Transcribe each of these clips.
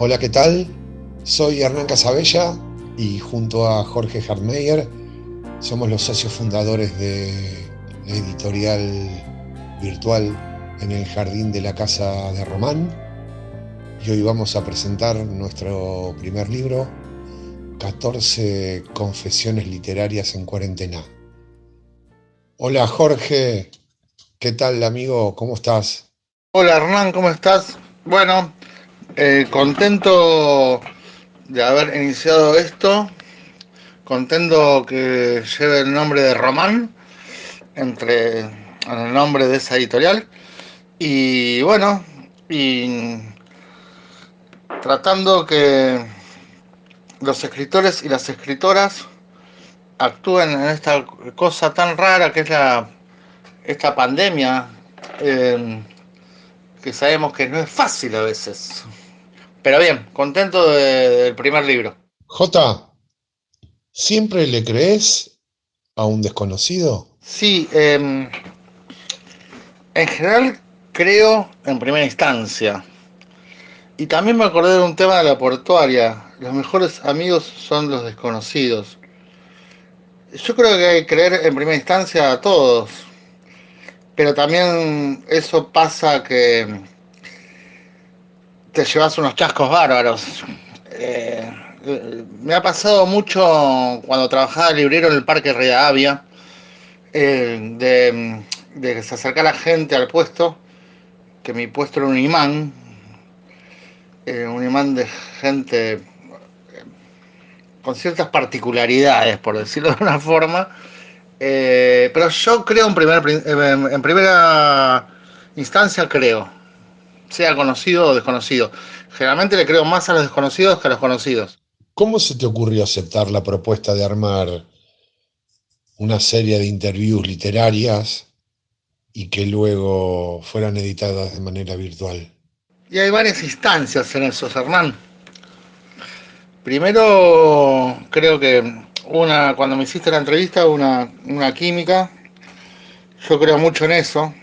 Hola, ¿qué tal? Soy Hernán Casabella y junto a Jorge Hartmeyer somos los socios fundadores de la editorial virtual En el Jardín de la Casa de Román, y hoy vamos a presentar nuestro primer libro, 14 confesiones literarias en cuarentena. Hola Jorge, ¿qué tal amigo? ¿Cómo estás? Hola Hernán, ¿cómo estás? Bueno, contento de haber iniciado esto, contento que lleve el nombre de Román en el nombre de esa editorial y bueno, y tratando que los escritores y las escritoras actúen en esta cosa tan rara que es esta pandemia, eh, que sabemos que no es fácil a veces. Pero bien, contento del primer libro. Jota, ¿siempre le crees a un desconocido? Sí, en general creo en primera instancia. Y también me acordé de un tema de la portuaria. Los mejores amigos son los desconocidos. Yo creo que hay que creer en primera instancia a todos. Pero también eso pasa que te llevas unos chascos bárbaros. Me ha pasado mucho cuando trabajaba de librero en el Parque Rivadavia, de que se acercara gente al puesto, que mi puesto era un imán de gente con ciertas particularidades, por decirlo de una forma. Pero yo creo en primera instancia, creo, sea conocido o desconocido. Generalmente le creo más a los desconocidos que a los conocidos. ¿Cómo se te ocurrió aceptar la propuesta de armar una serie de interviews literarias y que luego fueran editadas de manera virtual? Y hay varias instancias en eso, Hernán. Primero, creo que cuando me hiciste la entrevista, una química. Yo creo mucho en eso.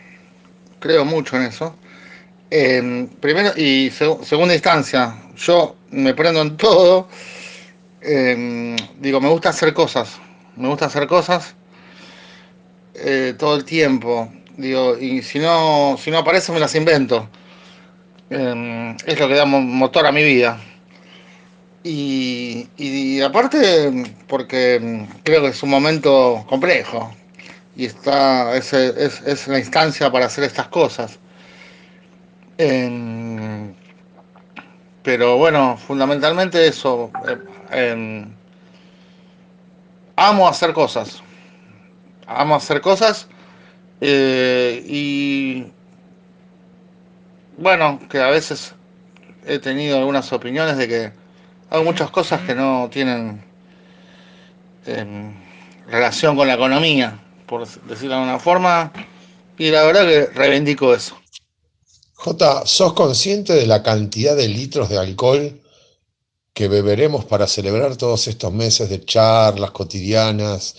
Primero y segunda instancia, yo me prendo en todo. Digo, me gusta hacer cosas todo el tiempo. Digo, y si no aparece, me las invento. Es lo que da motor a mi vida. Y aparte, porque creo que es un momento complejo y es la instancia para hacer estas cosas. Eh, pero bueno, fundamentalmente eso. Amo hacer cosas. Amo hacer cosas. Y bueno, que a veces he tenido algunas opiniones de que hago muchas cosas que no tienen eh, relación con la economía, por decirlo de alguna forma. Y la verdad que reivindico eso. Jota, ¿sos consciente de la cantidad de litros de alcohol que beberemos para celebrar todos estos meses de charlas cotidianas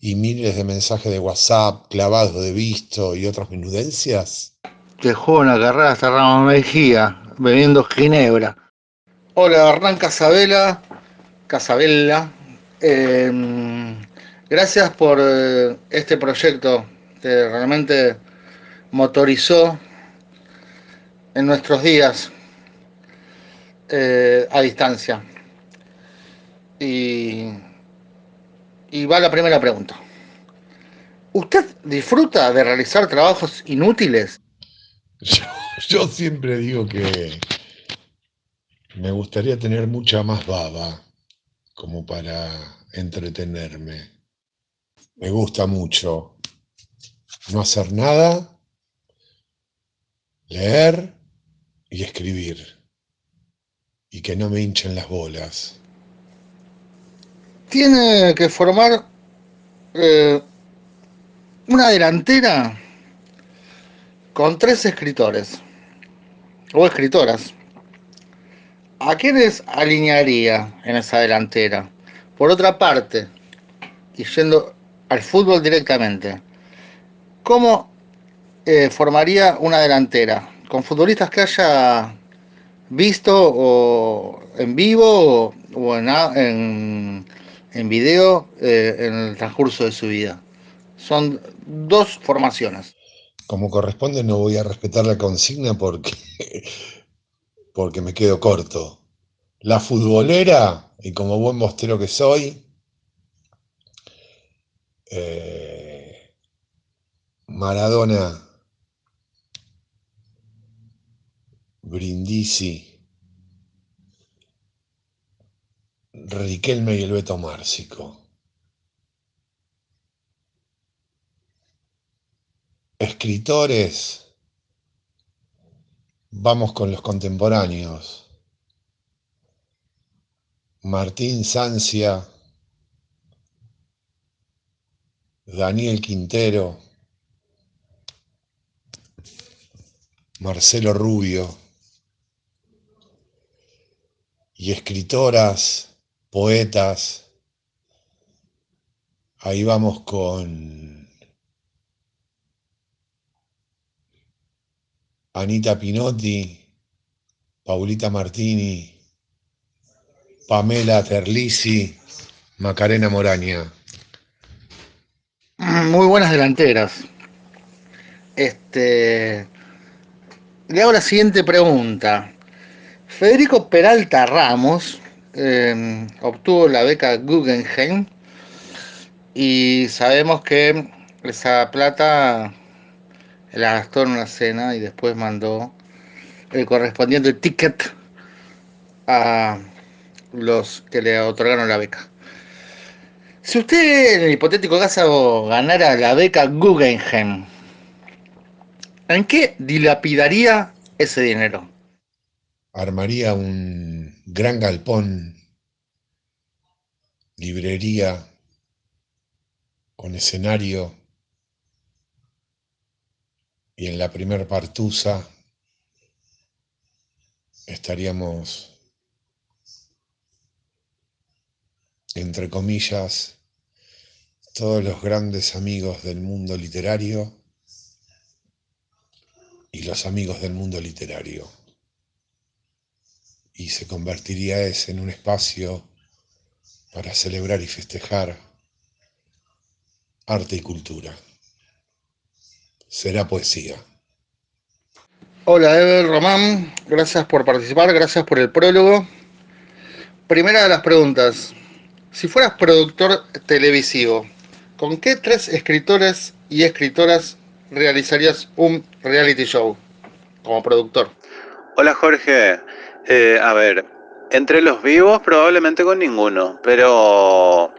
y miles de mensajes de WhatsApp clavados de visto y otras menudencias? Te juego una carrera hasta Ramos Mejía, bebiendo ginebra. Hola, Hernán Casabella. Gracias por este proyecto que realmente motorizó en nuestros días a distancia. Y, y va la primera pregunta. ¿Usted disfruta de realizar trabajos inútiles? Yo, yo siempre digo que me gustaría tener mucha más baba como para entretenerme. Me gusta mucho no hacer nada, leer y escribir, y que no me hinchen las bolas. Tiene que formar eh, una delantera con tres escritores o escritoras. ¿A quiénes alinearía en esa delantera? Por otra parte, y yendo al fútbol directamente, ¿cómo formaría una delantera? Con futbolistas que haya visto o en vivo o en video en el transcurso de su vida. Son dos formaciones. Como corresponde, no voy a respetar la consigna porque me quedo corto. La futbolera, y como buen bostero que soy, eh, Maradona, Brindisi, Riquelme y el Beto Márcico. Escritores, vamos con los contemporáneos. Martín Sancia, Daniel Quintero, Marcelo Rubio. Y escritoras, poetas, ahí vamos con Anita Pinotti, Paulita Martini, Pamela Terlizzi, Macarena Moraña. Muy buenas delanteras. Le hago la siguiente pregunta. Federico Peralta Ramos obtuvo la beca Guggenheim y sabemos que esa plata la gastó en una cena y después mandó el correspondiente ticket a los que le otorgaron la beca. Si usted en el hipotético caso ganara la beca Guggenheim, ¿en qué dilapidaría ese dinero? Armaría un gran galpón, librería con escenario y en la primer partusa estaríamos, entre comillas, todos los grandes amigos del mundo literario y los amigos del mundo literario. Y se convertiría ese en un espacio para celebrar y festejar arte y cultura. Será poesía. Hola Ever Román, gracias por participar, gracias por el prólogo. Primera de las preguntas, si fueras productor televisivo, ¿con qué tres escritores y escritoras realizarías un reality show como productor? Hola Jorge. A ver, entre los vivos probablemente con ninguno, pero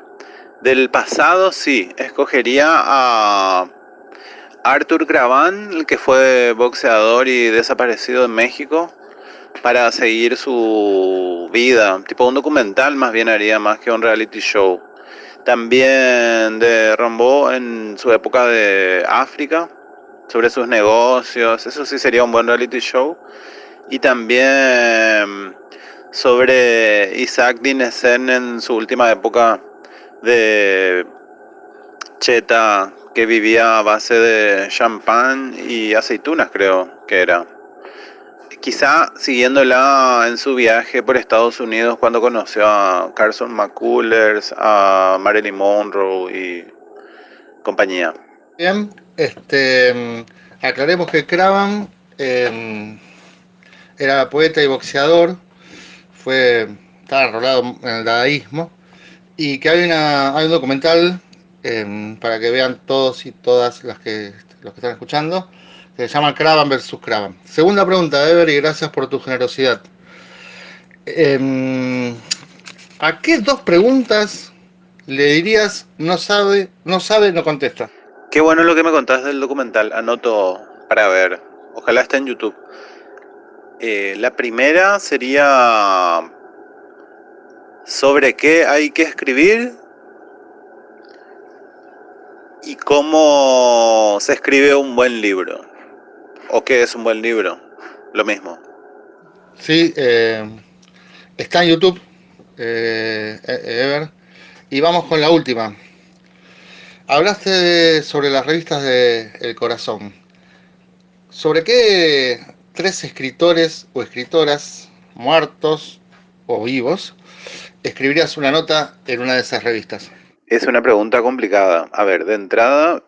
del pasado sí, escogería a Arthur Graván, el que fue boxeador y desaparecido en México, para seguir su vida, tipo un documental más bien haría más que un reality show. También de Rambo en su época de África, sobre sus negocios, eso sí sería un buen reality show. Y también sobre Isaac Dinesen en su última época de cheta, que vivía a base de champán y aceitunas, creo que era. Quizá siguiéndola en su viaje por Estados Unidos cuando conoció a Carson McCullers, a Marilyn Monroe y compañía. Bien, aclaremos que Cravan era poeta y boxeador, estaba enrolado en el dadaísmo y que hay un documental para que vean todos y todas los que están escuchando, que se llama Cravan versus Cravan. Segunda pregunta, Ever, y gracias por tu generosidad. Eh, ¿A qué dos preguntas le dirías no sabe, no contesta? Qué bueno lo que me contás del documental, anoto para ver, ojalá esté en YouTube. La primera sería sobre qué hay que escribir y cómo se escribe un buen libro. ¿O qué es un buen libro? Lo mismo. Sí, está en YouTube, Ever. Y vamos con la última. Hablaste sobre las revistas de El Corazón. ¿Sobre qué tres escritores o escritoras muertos o vivos, escribirías una nota en una de esas revistas? Es una pregunta complicada. A ver, de entrada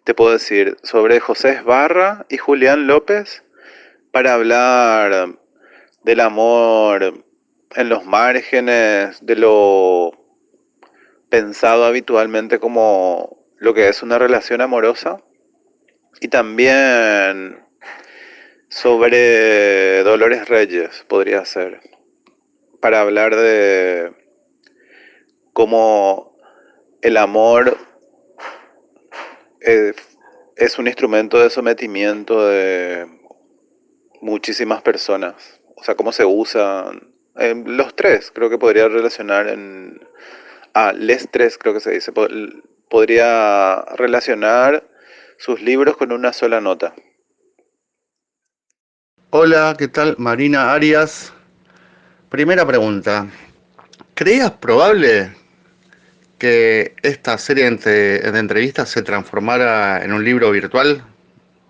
te puedo decir sobre José Esbarra y Julián López para hablar del amor en los márgenes de lo pensado habitualmente como lo que es una relación amorosa, y también sobre Dolores Reyes podría ser, para hablar de cómo el amor eh, es un instrumento de sometimiento de muchísimas personas. O sea, cómo se usan. Los tres creo que podría relacionar en... les tres creo que se dice. Podría relacionar sus libros con una sola nota. Hola, ¿qué tal? Marina Arias. Primera pregunta. ¿Creías probable que esta serie de entrevistas se transformara en un libro virtual,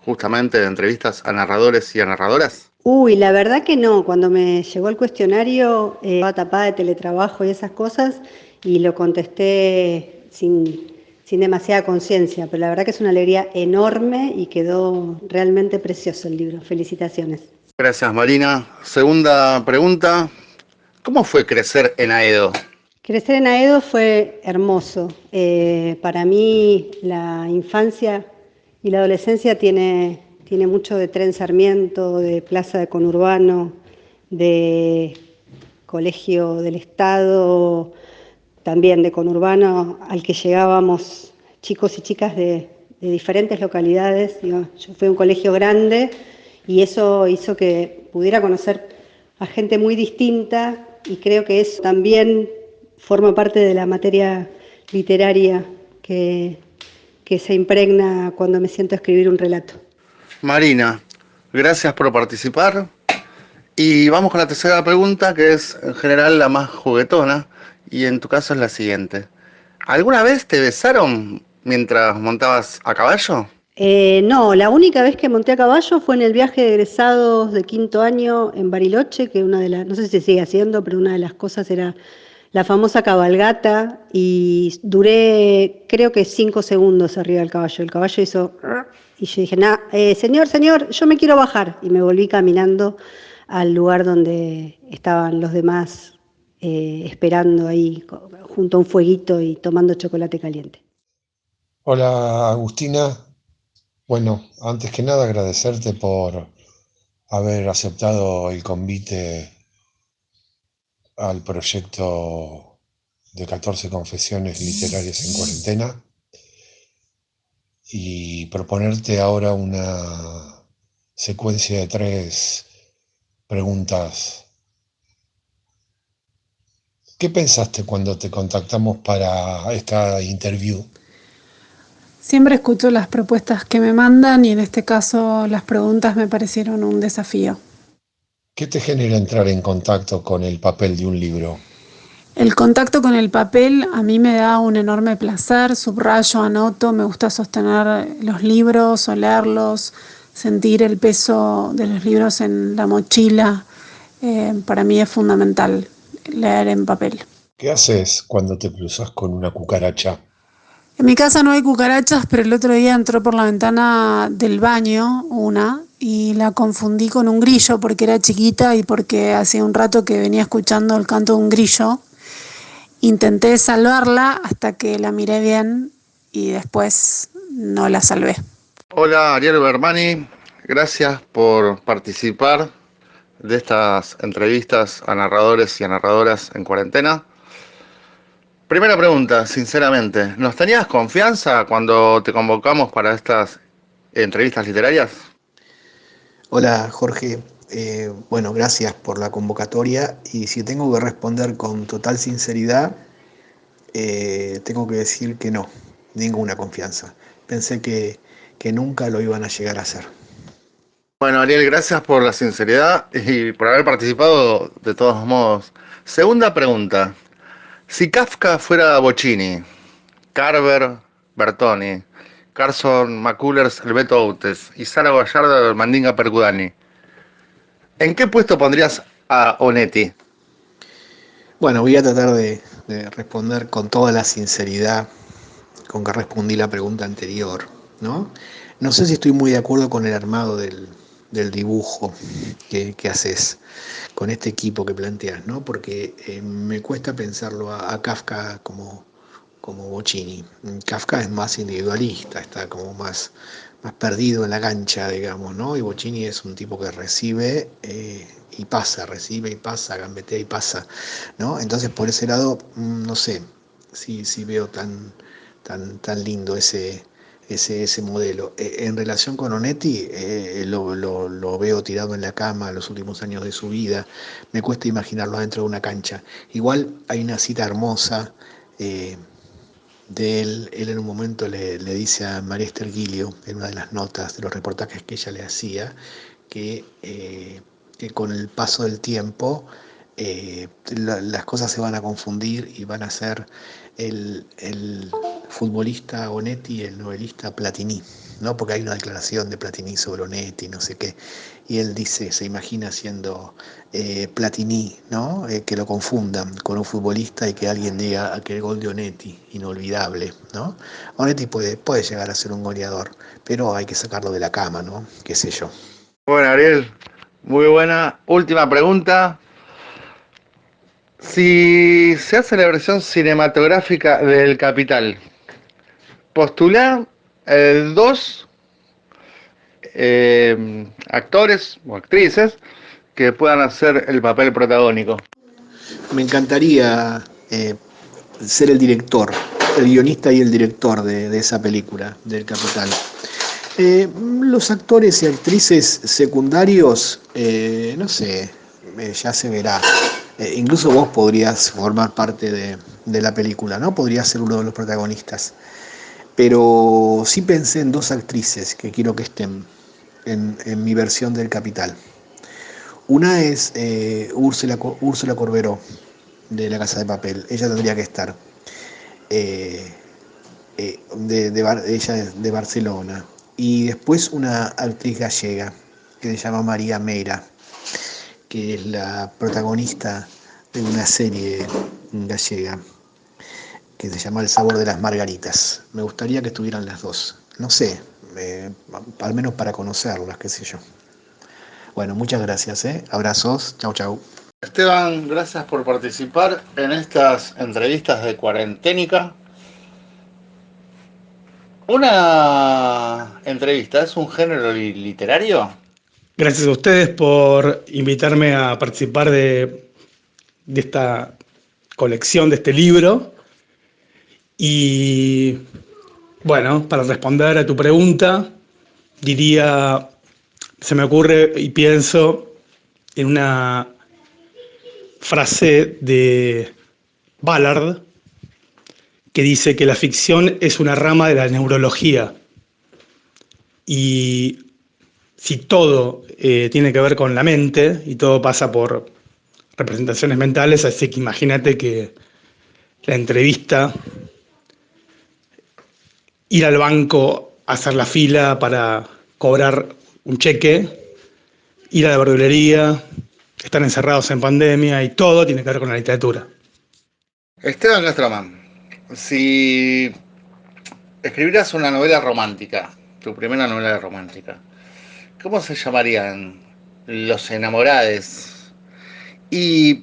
justamente de entrevistas a narradores y a narradoras? Uy, la verdad que no. Cuando me llegó el cuestionario, estaba tapada de teletrabajo y esas cosas, y lo contesté sin demasiada conciencia, pero la verdad que es una alegría enorme y quedó realmente precioso el libro. Felicitaciones. Gracias, Marina. Segunda pregunta. ¿Cómo fue crecer en Aedo? Crecer en Aedo fue hermoso. Para mí la infancia y la adolescencia tiene mucho de Tren Sarmiento, de Plaza de Conurbano, de Colegio del Estado, también de Conurbano, al que llegábamos chicos y chicas de diferentes localidades. Fue un colegio grande y eso hizo que pudiera conocer a gente muy distinta, y creo que eso también forma parte de la materia literaria que se impregna cuando me siento a escribir un relato. Marina, gracias por participar. Y vamos con la tercera pregunta, que es en general la más juguetona, y en tu caso es la siguiente. ¿Alguna vez te besaron mientras montabas a caballo? No, la única vez que monté a caballo fue en el viaje de egresados de quinto año en Bariloche, que una de las, no sé si se sigue haciendo, pero una de las cosas era la famosa cabalgata, y duré creo que 5 segundos arriba del caballo. El caballo hizo... y yo dije, señor, yo me quiero bajar. Y me volví caminando al lugar donde estaban los demás esperando ahí junto a un fueguito y tomando chocolate caliente. Hola Agustina. Bueno, antes que nada agradecerte por haber aceptado el convite al proyecto de 14 confesiones literarias en cuarentena y proponerte ahora una secuencia de 3 preguntas. ¿Qué pensaste cuando te contactamos para esta interview? Siempre escucho las propuestas que me mandan y en este caso las preguntas me parecieron un desafío. ¿Qué te genera entrar en contacto con el papel de un libro? El contacto con el papel a mí me da un enorme placer, subrayo, anoto, me gusta sostener los libros, olerlos, sentir el peso de los libros en la mochila. Para mí es fundamental leer en papel. ¿Qué haces cuando te cruzas con una cucaracha? En mi casa no hay cucarachas, pero el otro día entró por la ventana del baño una y la confundí con un grillo porque era chiquita y porque hacía un rato que venía escuchando el canto de un grillo. Intenté salvarla hasta que la miré bien y después no la salvé. Hola, Ariel Bermani. Gracias por participar de estas entrevistas a narradores y a narradoras en cuarentena. Primera pregunta, sinceramente, ¿nos tenías confianza cuando te convocamos para estas entrevistas literarias? Hola Jorge, bueno, gracias por la convocatoria, y si tengo que responder con total sinceridad, tengo que decir que no, ninguna confianza. Pensé que nunca lo iban a llegar a hacer. Bueno, Ariel, gracias por la sinceridad y por haber participado de todos modos. Segunda pregunta, si Kafka fuera Bocchini, Carver Bertoni, Carson McCullers el Beto Outes y Sara Gallardo el Mandinga Percudani, ¿en qué puesto pondrías a Onetti? Bueno, voy a tratar de responder con toda la sinceridad con que respondí la pregunta anterior, ¿no? No sé si estoy muy de acuerdo con el armado del dibujo que haces, con este equipo que planteas, ¿no? Porque me cuesta pensarlo a Kafka como Bocchini. Kafka es más individualista, está como más perdido en la cancha, digamos, ¿no? Y Bocchini es un tipo que recibe y pasa, recibe y pasa, gambetea y pasa, ¿no? Entonces, por ese lado, no sé si veo tan lindo ese modelo. En relación con Onetti, lo veo tirado en la cama los últimos años de su vida. Me cuesta imaginarlo dentro de una cancha. Igual hay una cita hermosa eh, de él. Él en un momento le dice a María Esther Gilio, en una de las notas de los reportajes que ella le hacía, que con el paso del tiempo las cosas se van a confundir y van a ser el futbolista Onetti y el novelista Platini, ¿no? Porque hay una declaración de Platini sobre Onetti, no sé qué, y él dice, se imagina siendo Platini, ¿no? Que lo confundan con un futbolista y que alguien diga aquel gol de Onetti, inolvidable, ¿no? Onetti puede llegar a ser un goleador, pero hay que sacarlo de la cama, ¿no? Qué sé yo. Bueno, Ariel, muy buena. Última pregunta. Si se hace la versión cinematográfica del Capital, postulá dos actores o actrices que puedan hacer el papel protagónico. Me encantaría ser el director, el guionista y el director de esa película, del Capital. Los actores y actrices secundarios, no sé, ya se verá. Incluso vos podrías formar parte de la película, ¿no? Podrías ser uno de los protagonistas. Pero sí pensé en dos actrices que quiero que estén en mi versión del Capital. Una es Úrsula Corberó, de La Casa de Papel. Ella tendría que estar. Eh, ella es de Barcelona. Y después una actriz gallega que se llama María Meira, que es la protagonista de una serie gallega que se llama El sabor de las margaritas. Me gustaría que estuvieran las dos. No sé, al menos para conocerlas, qué sé yo. Bueno, muchas gracias, ¿eh? Abrazos, chau chau. Esteban, gracias por participar en estas entrevistas de Cuarenténica. ¿Una entrevista es un género literario? Gracias a ustedes por invitarme a participar de esta colección, de este libro. Y bueno, para responder a tu pregunta, diría, se me ocurre y pienso en una frase de Ballard que dice que la ficción es una rama de la neurología. Y si todo tiene que ver con la mente y todo pasa por representaciones mentales, así que imagínate que la entrevista, ir al banco, hacer la fila para cobrar un cheque, ir a la verdulería, estar encerrados en pandemia y todo tiene que ver con la literatura. Esteban Gastroman, si escribieras una novela romántica, tu primera novela romántica, ¿cómo se llamarían? Los enamorades. ¿Y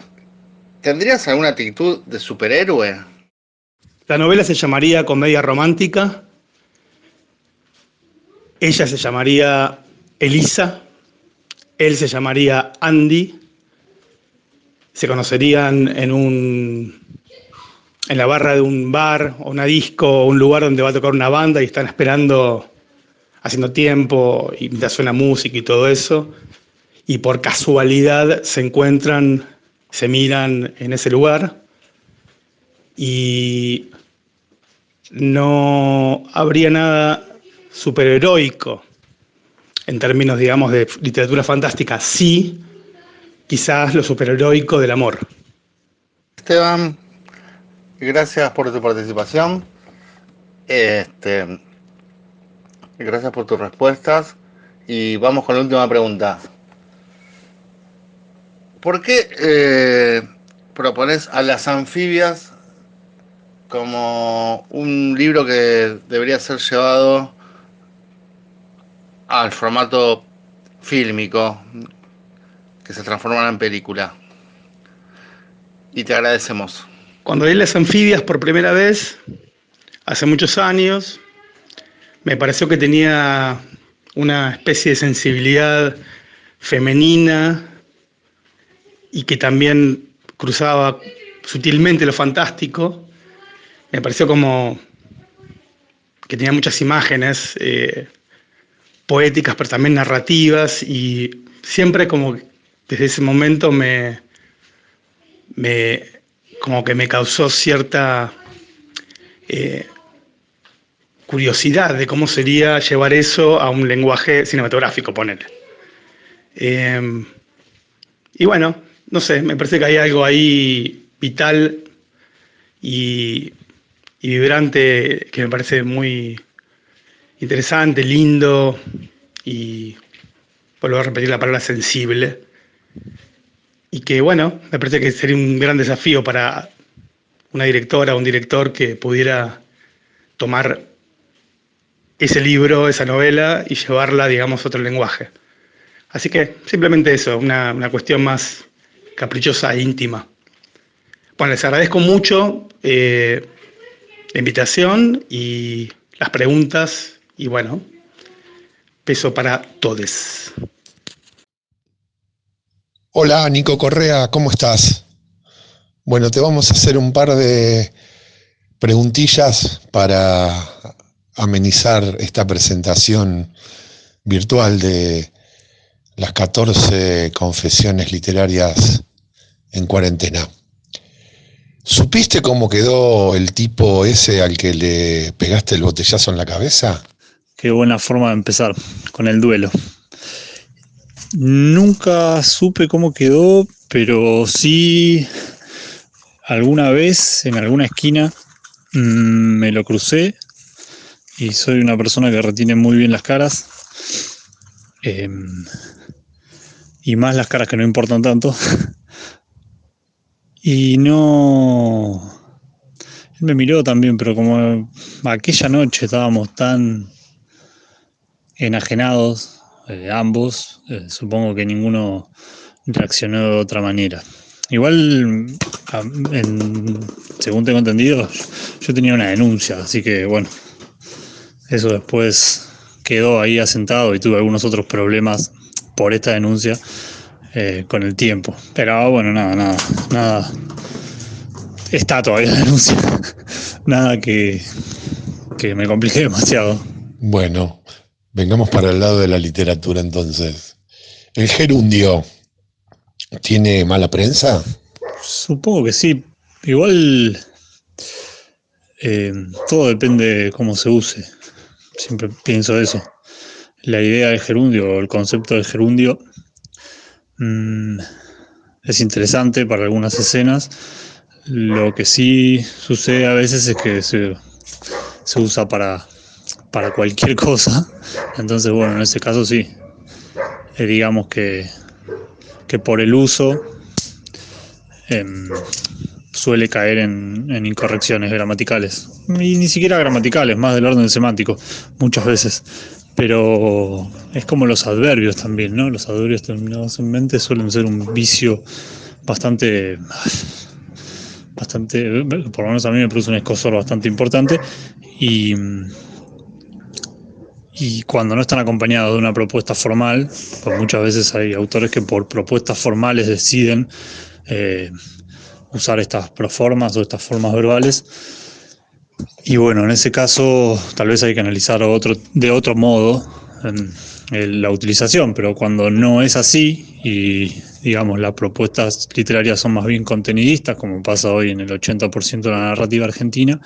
tendrías alguna actitud de superhéroe? La novela se llamaría Comedia Romántica, ella se llamaría Elisa, él se llamaría Andy, se conocerían en la barra de un bar o una disco o un lugar donde va a tocar una banda y están esperando, haciendo tiempo y mientras suena música y todo eso, y por casualidad se encuentran, se miran en ese lugar y no habría nada superheroico en términos, digamos, de literatura fantástica, sí, quizás lo superheroico del amor. Esteban, gracias por tu participación. Este, gracias por tus respuestas. Y vamos con la última pregunta. ¿Por qué propones a las anfibias como un libro que debería ser llevado al formato fílmico, que se transformará en película? Y te agradecemos. Cuando leí Las anfibias por primera vez, hace muchos años, me pareció que tenía una especie de sensibilidad femenina y que también cruzaba sutilmente lo fantástico. Me pareció como que tenía muchas imágenes poéticas, pero también narrativas, y siempre como desde ese momento como que me causó cierta curiosidad de cómo sería llevar eso a un lenguaje cinematográfico, ponele. Y bueno, no sé, me parece que hay algo ahí vital y vibrante que me parece muy interesante, lindo, y vuelvo a repetir la palabra sensible. Y que bueno, me parece que sería un gran desafío para una directora o un director que pudiera tomar ese libro, esa novela, y llevarla, digamos, a otro lenguaje. Así que simplemente eso, una cuestión más caprichosa e íntima. Bueno, les agradezco mucho la invitación y las preguntas, y bueno, beso para todos. Hola, Nico Correa, ¿cómo estás? Bueno, te vamos a hacer un par de preguntillas para amenizar esta presentación virtual de las 14 confesiones literarias en cuarentena. ¿Supiste cómo quedó el tipo ese al que le pegaste el botellazo en la cabeza? Qué buena forma de empezar con el duelo. Nunca supe cómo quedó, pero sí alguna vez en alguna esquina me lo crucé, y soy una persona que retiene muy bien las caras, y más las caras que no importan tanto. Y no... Él me miró también, pero como aquella noche estábamos tan enajenados, ambos, supongo que ninguno reaccionó de otra manera. Igual, según tengo entendido, yo tenía una denuncia, así que bueno, eso después quedó ahí asentado y tuve algunos otros problemas por esta denuncia con el tiempo. Pero bueno, nada. Está todavía la denuncia. Nada que me complique demasiado. Bueno, vengamos para el lado de la literatura entonces. ¿El gerundio tiene mala prensa? Supongo que sí. Igual todo depende de cómo se use. Siempre pienso eso. La idea del gerundio, o el concepto del gerundio, es interesante para algunas escenas. Lo que sí sucede a veces es que se usa para cualquier cosa. Entonces, bueno, en ese caso sí. Digamos que por el uso suele caer en incorrecciones gramaticales. Y ni siquiera gramaticales, más del orden semántico, muchas veces. Pero es como los adverbios también, ¿no? Los adverbios terminados en mente suelen ser un vicio bastante, por lo menos a mí me produce un escozor bastante importante, y cuando no están acompañados de una propuesta formal, pues muchas veces hay autores que por propuestas formales deciden usar estas proformas o estas formas verbales, y bueno, en ese caso tal vez hay que analizar de otro modo la utilización, pero cuando no es así y digamos las propuestas literarias son más bien contenidistas, como pasa hoy en el 80% de la narrativa argentina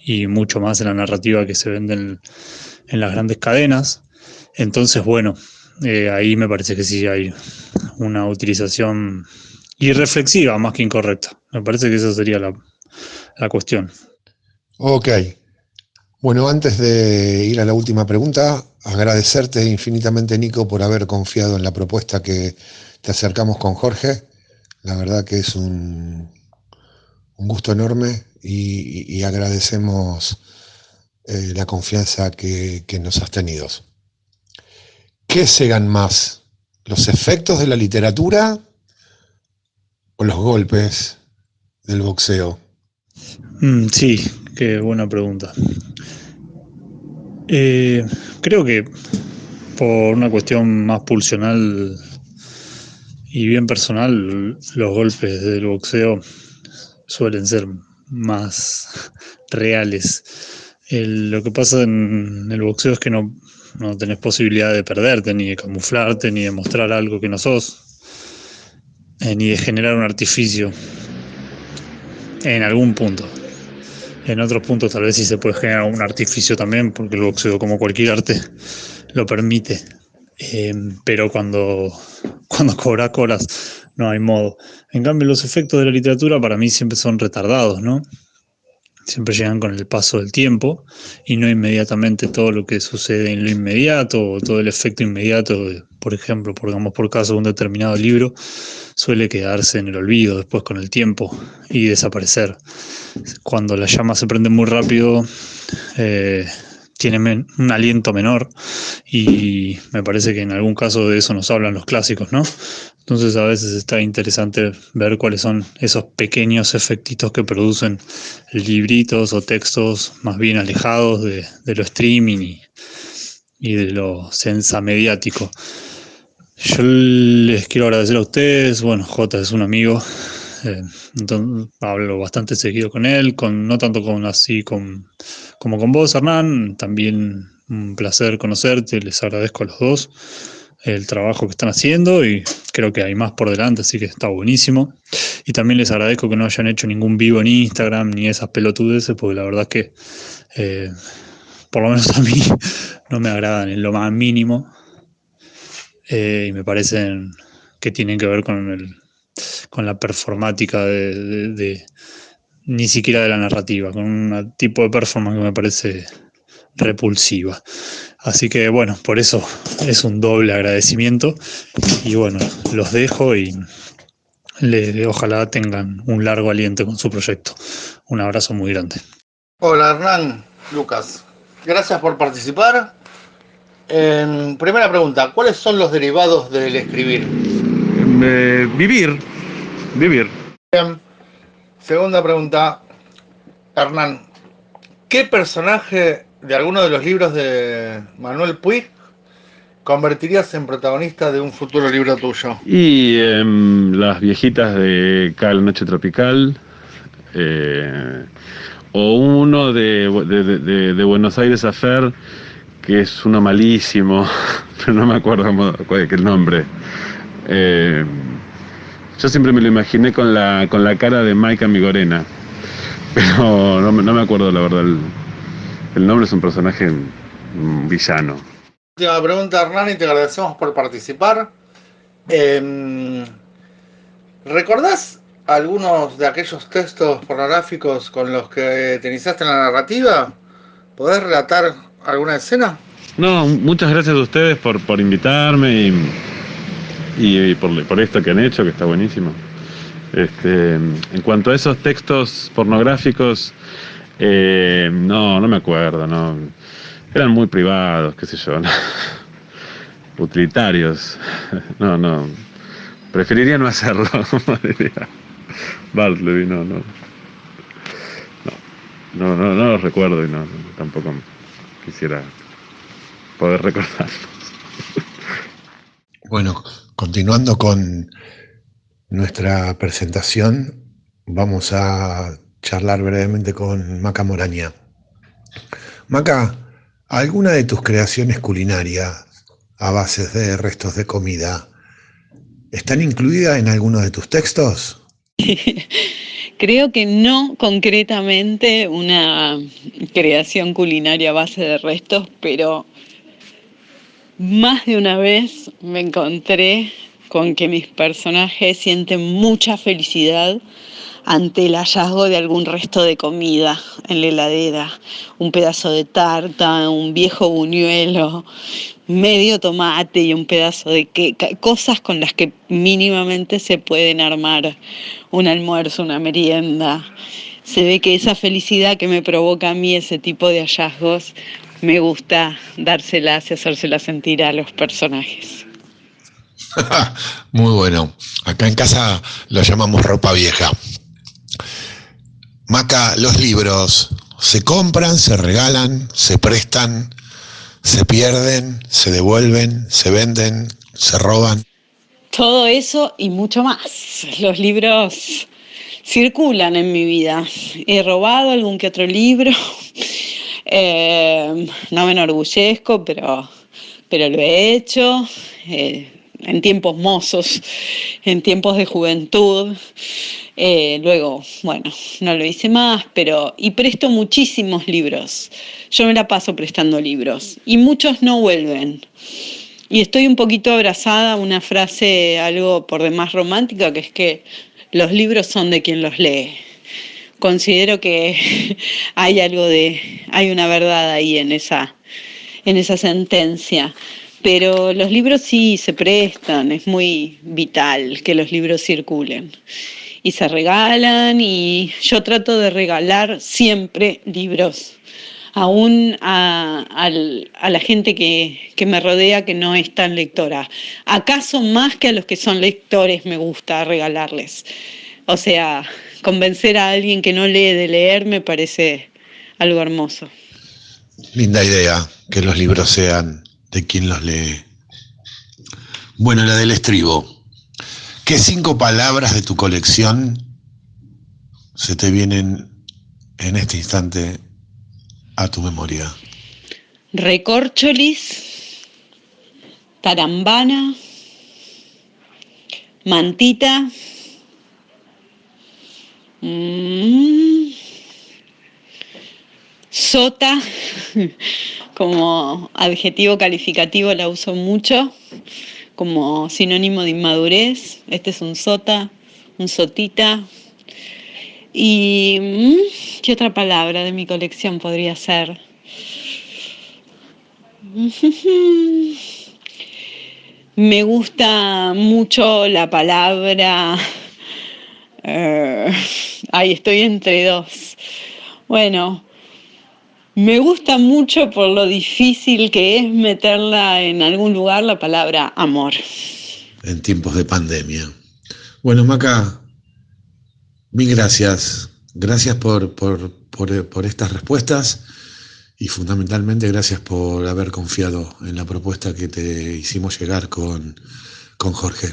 y mucho más en la narrativa que se vende en las grandes cadenas, entonces bueno, ahí me parece que sí hay una utilización irreflexiva más que incorrecta. Me parece que esa sería la cuestión. Ok. Bueno, antes de ir a la última pregunta, agradecerte infinitamente, Nico, por haber confiado en la propuesta que te acercamos con Jorge. La verdad que es un gusto enorme y agradecemos la confianza que nos has tenido. ¿Qué cegan más? ¿Los efectos de la literatura o los golpes del boxeo? Sí, qué buena pregunta. Creo que por una cuestión más pulsional y bien personal, los golpes del boxeo suelen ser más reales. Lo que pasa en el boxeo es que no tenés posibilidad de perderte, ni de camuflarte, ni de mostrar algo que no sos, ni de generar un artificio en algún punto. En otros puntos tal vez sí se puede generar un artificio también, porque el boxeo, como cualquier arte, lo permite. Pero cuando cobras, no hay modo. En cambio, los efectos de la literatura para mí siempre son retardados, ¿no? Siempre llegan con el paso del tiempo y no inmediatamente todo lo que sucede en lo inmediato o todo el efecto inmediato, por ejemplo, pongamos por caso un determinado libro, suele quedarse en el olvido después con el tiempo y desaparecer. Cuando la llama se prende muy rápido, tiene un aliento menor y me parece que en algún caso de eso nos hablan los clásicos, ¿no? Entonces a veces está interesante ver cuáles son esos pequeños efectitos que producen libritos o textos más bien alejados de lo streaming y de lo sensamediático. Yo les quiero agradecer a ustedes. Bueno, Jota es un amigo, entonces hablo bastante seguido con él, no tanto como con vos, Hernán. También un placer conocerte, les agradezco a los dos el trabajo que están haciendo y creo que hay más por delante, así que está buenísimo. Y también les agradezco que no hayan hecho ningún vivo en Instagram ni esas pelotudeces, porque la verdad es que por lo menos a mí no me agradan en lo más mínimo, y me parecen que tienen que ver con la performática de ni siquiera de la narrativa, con un tipo de performance que me parece repulsiva. Así que bueno, por eso es un doble agradecimiento y bueno, los dejo y ojalá tengan un largo aliento con su proyecto. Un abrazo muy grande. Hola Hernán, Lucas. Gracias por participar. Primera pregunta, ¿cuáles son los derivados del escribir? Vivir. Bien. Segunda pregunta, Hernán, ¿qué personaje de alguno de los libros de Manuel Puig convertirías en protagonista de un futuro libro tuyo? Y las viejitas de Cada Noche Tropical, o uno de Buenos Aires Affair, que es uno malísimo, pero no me acuerdo cuál es el nombre. Yo siempre me lo imaginé con la cara de Maika Migorena, pero no me acuerdo la verdad. El nombre es un personaje villano. Última pregunta, Hernán, y te agradecemos por participar. ¿Recordás algunos de aquellos textos pornográficos con los que te iniciaste en la narrativa? ¿Podés relatar alguna escena? No, muchas gracias a ustedes por invitarme y por esto que han hecho, que está buenísimo. En cuanto a esos textos pornográficos, no me acuerdo, no. Eran muy privados, qué sé yo, ¿no? Utilitarios. No. Preferiría no hacerlo, como diría Bartleby, no los recuerdo y tampoco quisiera poder recordarlos. Bueno, continuando con nuestra presentación, vamos a charlar brevemente con Maca Moraña. Maca, ¿alguna de tus creaciones culinarias a base de restos de comida están incluidas en alguno de tus textos? Creo que no concretamente una creación culinaria a base de restos, pero más de una vez me encontré con que mis personajes sienten mucha felicidad ante el hallazgo de algún resto de comida en la heladera, un pedazo de tarta, un viejo buñuelo, medio tomate y un pedazo de cosas con las que mínimamente se pueden armar un almuerzo, una merienda. Se ve que esa felicidad que me provoca a mí ese tipo de hallazgos, me gusta dárselas y hacérselas sentir a los personajes. Muy bueno. Acá en casa lo llamamos ropa vieja. Maca, los libros se compran, se regalan, se prestan, se pierden, se devuelven, se venden, se roban. Todo eso y mucho más. Los libros circulan en mi vida. He robado algún que otro libro. No me enorgullezco, pero lo he hecho. En tiempos mozos, en tiempos de juventud. Luego, bueno, no lo hice más, y presto muchísimos libros. Yo me la paso prestando libros y muchos no vuelven. Y estoy un poquito abrazada a una frase algo por demás romántica, que es que los libros son de quien los lee. Considero que hay una verdad ahí en esa sentencia. Pero los libros sí se prestan, es muy vital que los libros circulen. Y se regalan, y yo trato de regalar siempre libros, aún a la gente que me rodea que no es tan lectora. ¿Acaso más que a los que son lectores me gusta regalarles? O sea, convencer a alguien que no lee de leer me parece algo hermoso. Linda idea, que los libros sean de quien los lee. Bueno, la del estribo. ¿Qué 5 palabras de tu colección se te vienen en este instante a tu memoria? Recorcholis, tarambana, mantita, sota, como adjetivo calificativo la uso mucho, como sinónimo de inmadurez. Este es un sota, un sotita. ¿Y qué otra palabra de mi colección podría ser? Me gusta mucho la palabra... estoy entre dos. Bueno, me gusta mucho por lo difícil que es meterla en algún lugar la palabra amor. En tiempos de pandemia. Bueno, Maca, mil gracias. Gracias por estas respuestas y fundamentalmente gracias por haber confiado en la propuesta que te hicimos llegar con Jorge.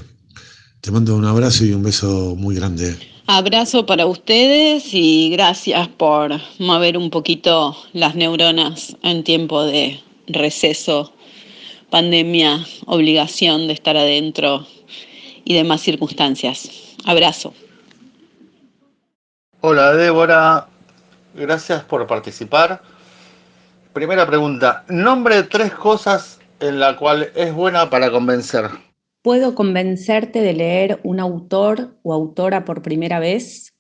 Te mando un abrazo y un beso muy grande. Abrazo para ustedes y gracias por mover un poquito las neuronas en tiempo de receso, pandemia, obligación de estar adentro y demás circunstancias. Abrazo. Hola Débora, gracias por participar. Primera pregunta, nombre 3 cosas en la cual es buena para convencer. ¿Puedo convencerte de leer un autor o autora por primera vez?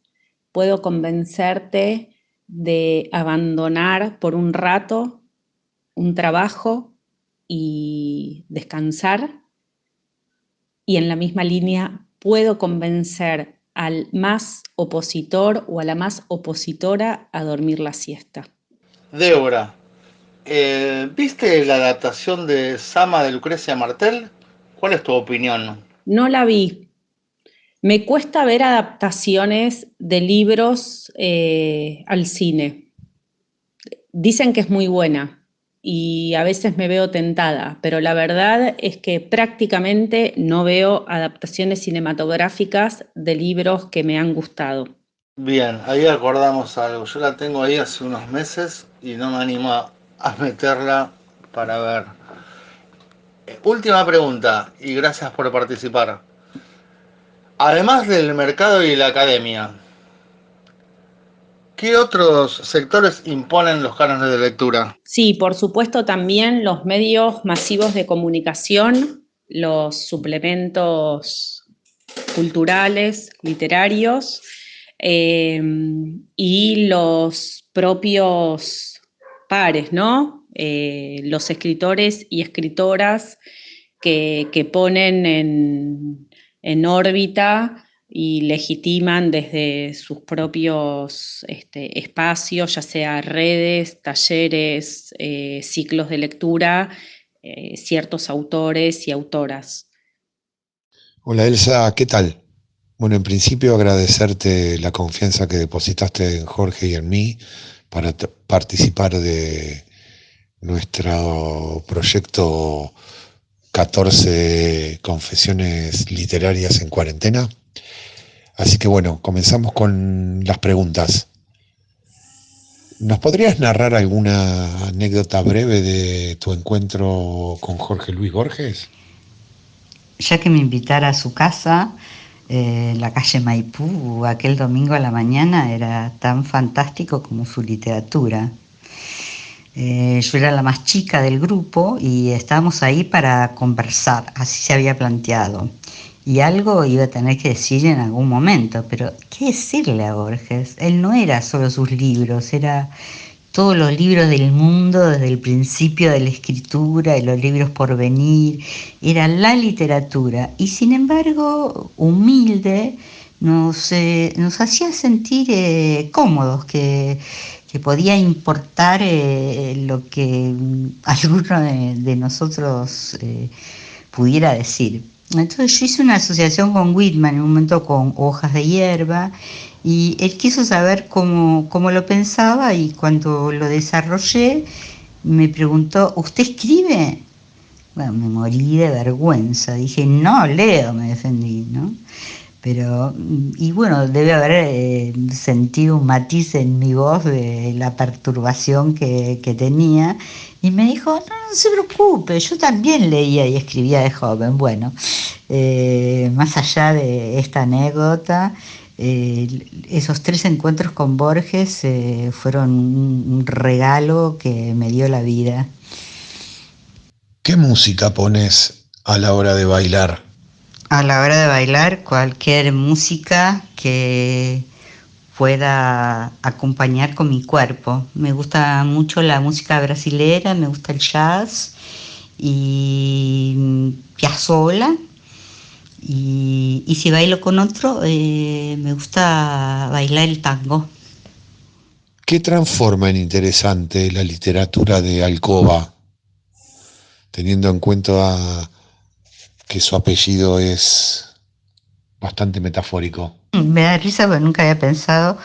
¿Puedo convencerte de abandonar por un rato un trabajo y descansar? Y en la misma línea, ¿puedo convencer al más opositor o a la más opositora a dormir la siesta? Débora, ¿viste la adaptación de Sama de Lucrecia Martel? ¿Cuál es tu opinión? No la vi. Me cuesta ver adaptaciones de libros al cine. Dicen que es muy buena y a veces me veo tentada, pero la verdad es que prácticamente no veo adaptaciones cinematográficas de libros que me han gustado. Bien, ahí acordamos algo. Yo la tengo ahí hace unos meses y no me animo a meterla para ver. Última pregunta, y gracias por participar. Además del mercado y la academia, ¿qué otros sectores imponen los cánones de lectura? Sí, por supuesto también los medios masivos de comunicación los suplementos culturales, literarios, y los propios pares, ¿no? Los escritores y escritoras que ponen en órbita y legitiman desde sus propios espacios, ya sea redes, talleres, ciclos de lectura, ciertos autores y autoras. Hola Elsa, ¿qué tal? Bueno, en principio agradecerte la confianza que depositaste en Jorge y en mí para participar de nuestro proyecto 14 confesiones literarias en cuarentena. Así que bueno, comenzamos con las preguntas. ¿Nos podrías narrar alguna anécdota breve de tu encuentro con Jorge Luis Borges? Ya que me invitara a su casa, la calle Maipú, aquel domingo a la mañana, era tan fantástico como su literatura. Yo era la más chica del grupo y estábamos ahí para conversar, así se había planteado. Y algo iba a tener que decir en algún momento, pero ¿qué decirle a Borges? Él no era solo sus libros, era todos los libros del mundo desde el principio de la escritura y los libros por venir, era la literatura. Y sin embargo, humilde, nos hacía sentir cómodos, que podía importar lo que alguno de nosotros pudiera decir. Entonces yo hice una asociación con Whitman en un momento con Hojas de hierba, y él quiso saber cómo lo pensaba, y cuando lo desarrollé me preguntó, ¿usted escribe? Bueno, me morí de vergüenza, dije, no leo, me defendí, ¿no? Pero, y bueno, debe haber sentido un matiz en mi voz de la perturbación que tenía, y me dijo, no se preocupe, yo también leía y escribía de joven. Bueno, más allá de esta anécdota, esos 3 encuentros con Borges fueron un regalo que me dio la vida. ¿Qué música pones a la hora de bailar? A la hora de bailar, cualquier música que pueda acompañar con mi cuerpo. Me gusta mucho la música brasilera, me gusta el jazz y Piazzolla. Y si bailo con otro, me gusta bailar el tango. ¿Qué transforma en interesante la literatura de Alcoba, teniendo en cuenta que su apellido es bastante metafórico? Me da risa porque nunca había pensado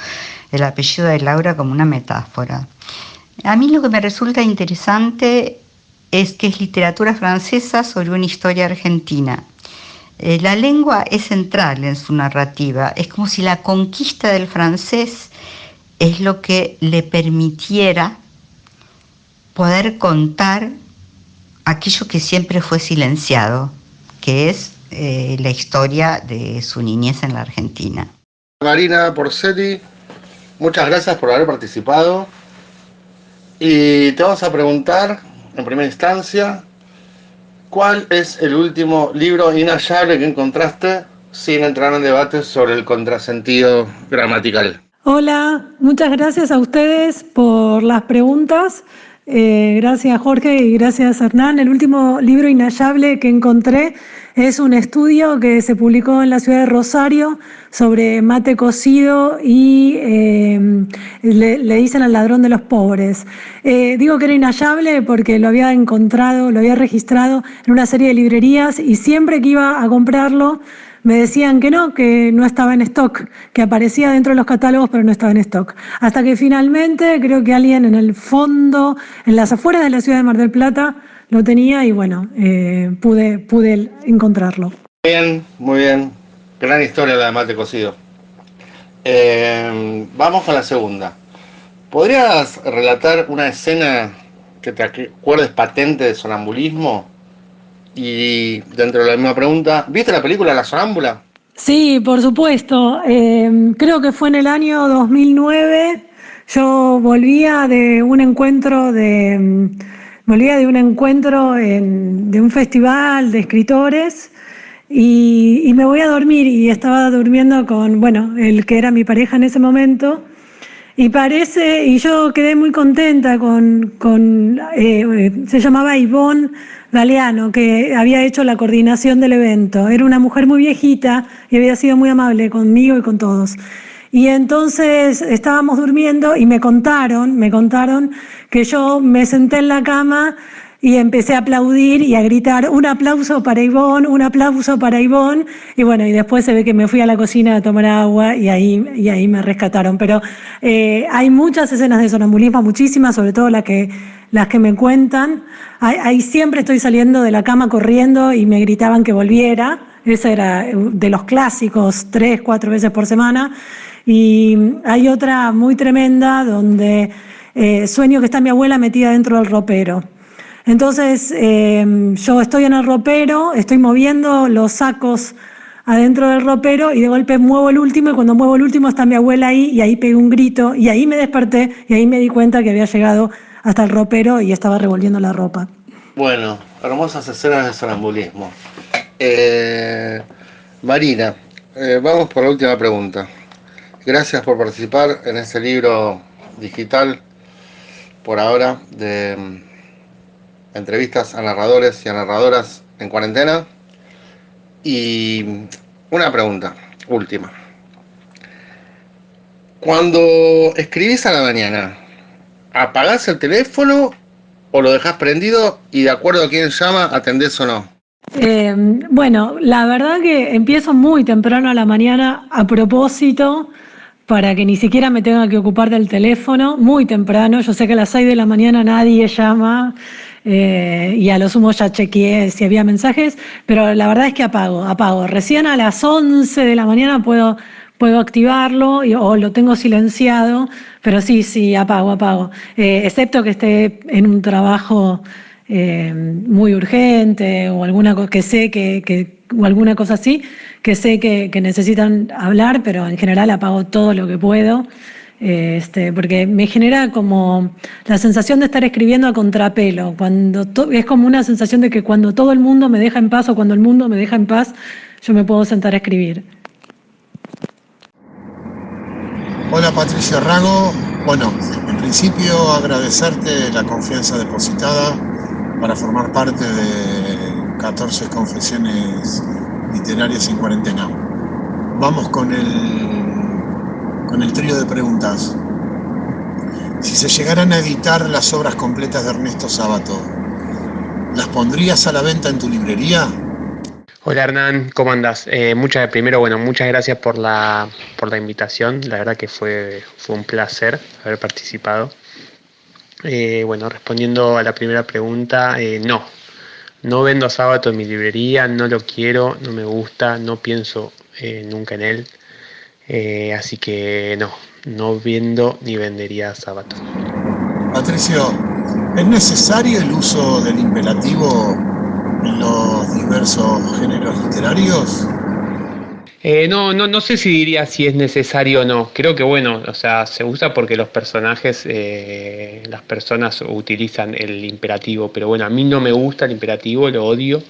el apellido de Laura como una metáfora. A mí lo que me resulta interesante es que es literatura francesa sobre una historia argentina. La lengua es central en su narrativa, es como si la conquista del francés es lo que le permitiera poder contar aquello que siempre fue silenciado, que es la historia de su niñez en la Argentina. Marina Porceli, muchas gracias por haber participado. Y te vamos a preguntar, en primera instancia, ¿cuál es el último libro inhallable que encontraste sin entrar en debates sobre el contrasentido gramatical? Hola, muchas gracias a ustedes por las preguntas. Gracias Jorge y gracias Hernán. El último libro inhallable que encontré es un estudio que se publicó en la ciudad de Rosario sobre mate cocido y le dicen al ladrón de los pobres. Digo que era inhallable porque lo había encontrado, lo había registrado en una serie de librerías, y siempre que iba a comprarlo me decían que no estaba en stock, que aparecía dentro de los catálogos pero no estaba en stock. Hasta que finalmente creo que alguien en el fondo, en las afueras de la ciudad de Mar del Plata, lo tenía, y bueno, pude encontrarlo. Muy bien. Gran historia la de mate cocido. Vamos con la segunda. ¿Podrías relatar una escena que te acuerdes patente de sonambulismo? Y dentro de la misma pregunta, ¿viste la película La Sonámbula? Sí, por supuesto. Creo que fue en el año 2009. Yo volvía de un encuentro de volvía de un encuentro de un festival de escritores y me voy a dormir y estaba durmiendo con, bueno, el que era mi pareja en ese momento. Y yo quedé muy contenta se llamaba Ivonne Galeano, que había hecho la coordinación del evento. Era una mujer muy viejita y había sido muy amable conmigo y con todos. Y entonces estábamos durmiendo y me contaron que yo me senté en la cama y empecé a aplaudir y a gritar un aplauso para Ivonne, un aplauso para Ivonne, y bueno, y después se ve que me fui a la cocina a tomar agua y ahí me rescataron. Pero hay muchas escenas de sonambulismo, muchísimas, sobre todo las que me cuentan. Ahí siempre estoy saliendo de la cama corriendo y me gritaban que volviera. Ese era de los clásicos, 3, 4 veces por semana. Y hay otra muy tremenda donde sueño que está mi abuela metida dentro del ropero. Entonces yo estoy en el ropero, estoy moviendo los sacos adentro del ropero y de golpe muevo el último, y cuando muevo el último está mi abuela ahí, y ahí pegué un grito y ahí me desperté y ahí me di cuenta que había llegado hasta el ropero y estaba revolviendo la ropa. Bueno, hermosas escenas de sonambulismo. Marina, vamos por la última pregunta. Gracias por participar en este libro digital, por ahora, de entrevistas a narradores y a narradoras en cuarentena. Y una pregunta, última. Cuando escribís a la mañana, ¿apagás el teléfono o lo dejás prendido y de acuerdo a quién llama, atendés o no? Bueno, la verdad que empiezo muy temprano a la mañana a propósito, para que ni siquiera me tenga que ocupar del teléfono, muy temprano. Yo sé que a las 6 de la mañana nadie llama y a lo sumo ya chequeé si había mensajes, pero la verdad es que apago. Recién a las 11 de la mañana puedo activarlo o lo tengo silenciado, pero sí, apago. Excepto que esté en un trabajo muy urgente o alguna cosa que sé o alguna cosa así, que sé que necesitan hablar, pero en general apago todo lo que puedo, porque me genera como la sensación de estar escribiendo a contrapelo, es como una sensación de que cuando todo el mundo me deja en paz o cuando el mundo me deja en paz, yo me puedo sentar a escribir. Hola Patricia Rago. Bueno, en principio agradecerte la confianza depositada para formar parte de 14 confesiones literarias en cuarentena. Vamos con el trío de preguntas. Si se llegaran a editar las obras completas de Ernesto Sábato, ¿las pondrías a la venta en tu librería? Hola Hernán, ¿cómo andás? Muchas gracias por la invitación. La verdad que fue un placer haber participado. Respondiendo a la primera pregunta, no vendo a Sábato en mi librería, no lo quiero, no me gusta, no pienso nunca en él, así que no vendo ni vendería a Sábato. Patricio, ¿es necesario el uso del imperativo en los diversos géneros literarios? No sé si diría si es necesario o no. Creo que se usa porque los personajes, las personas utilizan el imperativo, pero a mí no me gusta el imperativo, lo odio.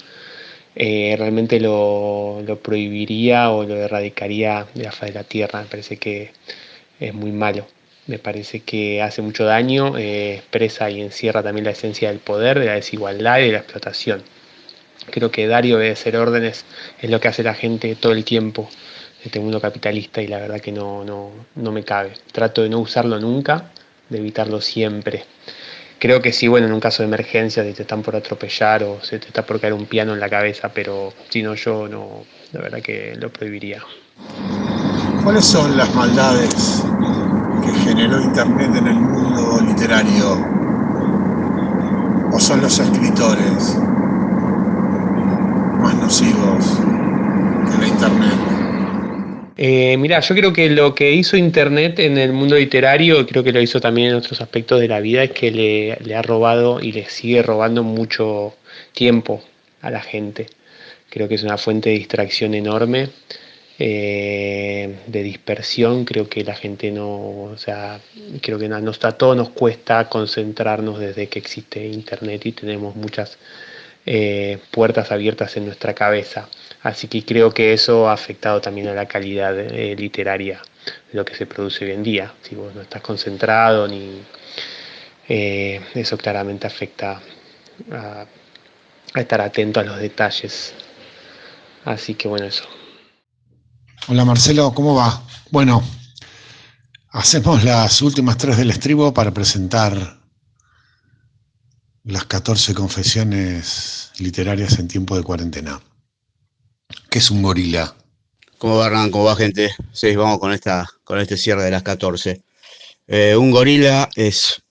Realmente lo prohibiría o lo erradicaría de la faz de la tierra. Me parece que es muy malo. Me parece que hace mucho daño, expresa y encierra también la esencia del poder, de la desigualdad y de la explotación. Creo que dar y obedecer órdenes es lo que hace la gente todo el tiempo en este mundo capitalista y la verdad que no me cabe. Trato de no usarlo nunca, de evitarlo siempre. Creo que sí, en un caso de emergencia, si te están por atropellar o se te está por caer un piano en la cabeza, pero si no, yo no, la verdad que lo prohibiría. ¿Cuáles son las maldades que generó Internet en el mundo literario? ¿O son los escritores más nocivos que la Internet? Mirá, yo creo que lo que hizo Internet en el mundo literario, y creo que lo hizo también en otros aspectos de la vida, es que le ha robado y le sigue robando mucho tiempo a la gente. Creo que es una fuente de distracción enorme de dispersión, creo que la gente no, o sea, creo que a todos nos cuesta concentrarnos desde que existe internet y tenemos muchas puertas abiertas en nuestra cabeza. Así que creo que eso ha afectado también a la calidad literaria de lo que se produce hoy en día. Si vos no estás concentrado, eso claramente afecta a estar atento a los detalles. Así que bueno, eso. Hola Marcelo, ¿cómo va? Bueno, hacemos las últimas 3 del estribo para presentar las 14 confesiones literarias en tiempo de cuarentena. ¿Qué es un gorila? ¿Cómo va, Hernán? ¿Cómo va, gente? Sí, vamos con este cierre de las 14. Un gorila es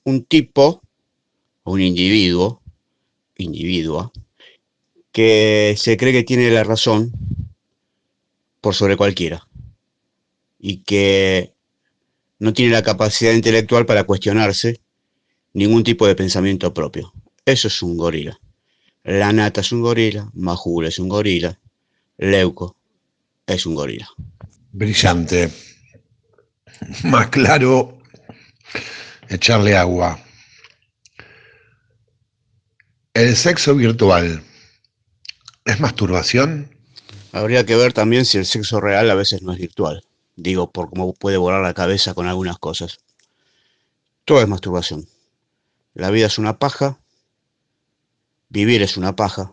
un tipo, un individua, que se cree que tiene la razón por sobre cualquiera y que no tiene la capacidad intelectual para cuestionarse ningún tipo de pensamiento propio. Eso es un gorila. Lanata es un gorila, Majul es un gorila, Leuco es un gorila. Brillante. Más claro, echarle agua. ¿El sexo virtual es masturbación? Habría que ver también si el sexo real a veces no es virtual. Digo, por cómo puede volar la cabeza con algunas cosas. Todo es masturbación. La vida es una paja. Vivir es una paja.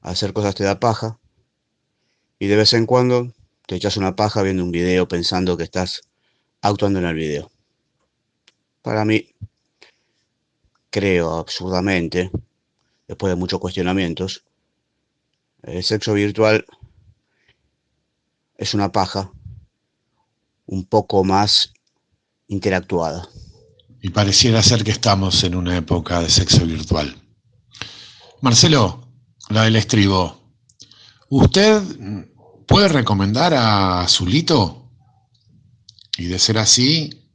Hacer cosas te da paja. Y de vez en cuando te echas una paja viendo un video pensando que estás actuando en el video. Para mí, creo absurdamente, después de muchos cuestionamientos, el sexo virtual es una paja un poco más interactuada. Y pareciera ser que estamos en una época de sexo virtual. Marcelo, la del estribo. ¿Usted puede recomendar a Zulito? Y de ser así,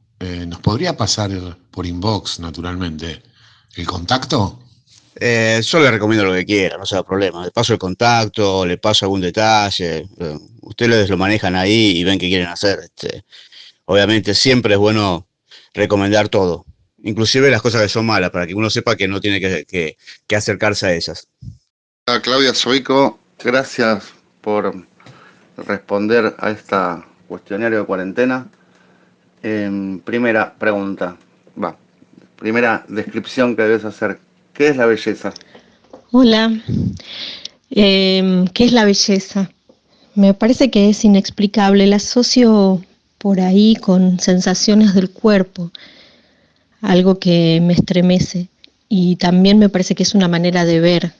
¿nos podría pasar por inbox, naturalmente, el contacto? Yo le recomiendo lo que quiera, no sea problema. Le paso el contacto, le paso algún detalle. Ustedes lo manejan ahí y ven qué quieren hacer. Obviamente siempre es bueno recomendar todo, inclusive las cosas que son malas, para que uno sepa que no tiene que acercarse a ellas. Claudia Soico, gracias por responder a esta cuestionario de cuarentena. Primera pregunta, primera descripción que debes hacer. ¿Qué es la belleza? Hola, ¿qué es la belleza? Me parece que es inexplicable, la asocio por ahí con sensaciones del cuerpo, algo que me estremece, y también me parece que es una manera de ver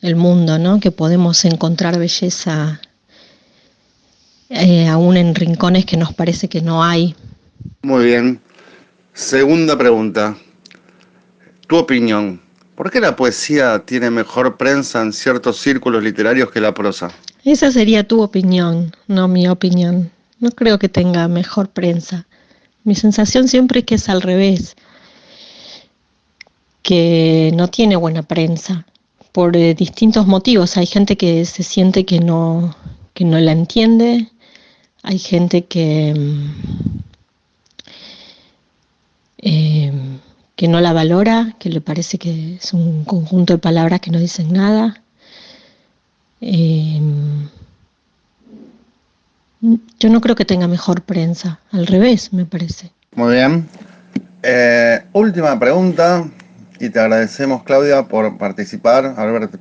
el mundo, ¿no? Que podemos encontrar belleza aún en rincones que nos parece que no hay. Muy bien. Segunda pregunta. Tu opinión. ¿Por qué la poesía tiene mejor prensa en ciertos círculos literarios que la prosa? Esa sería tu opinión, no mi opinión. No creo que tenga mejor prensa. Mi sensación siempre es que es al revés, que no tiene buena prensa, por distintos motivos. Hay gente que se siente que no la entiende, hay gente que no la valora, que le parece que es un conjunto de palabras que no dicen nada. Yo no creo que tenga mejor prensa, al revés, me parece. Muy bien. Última pregunta, y te agradecemos, Claudia, por haber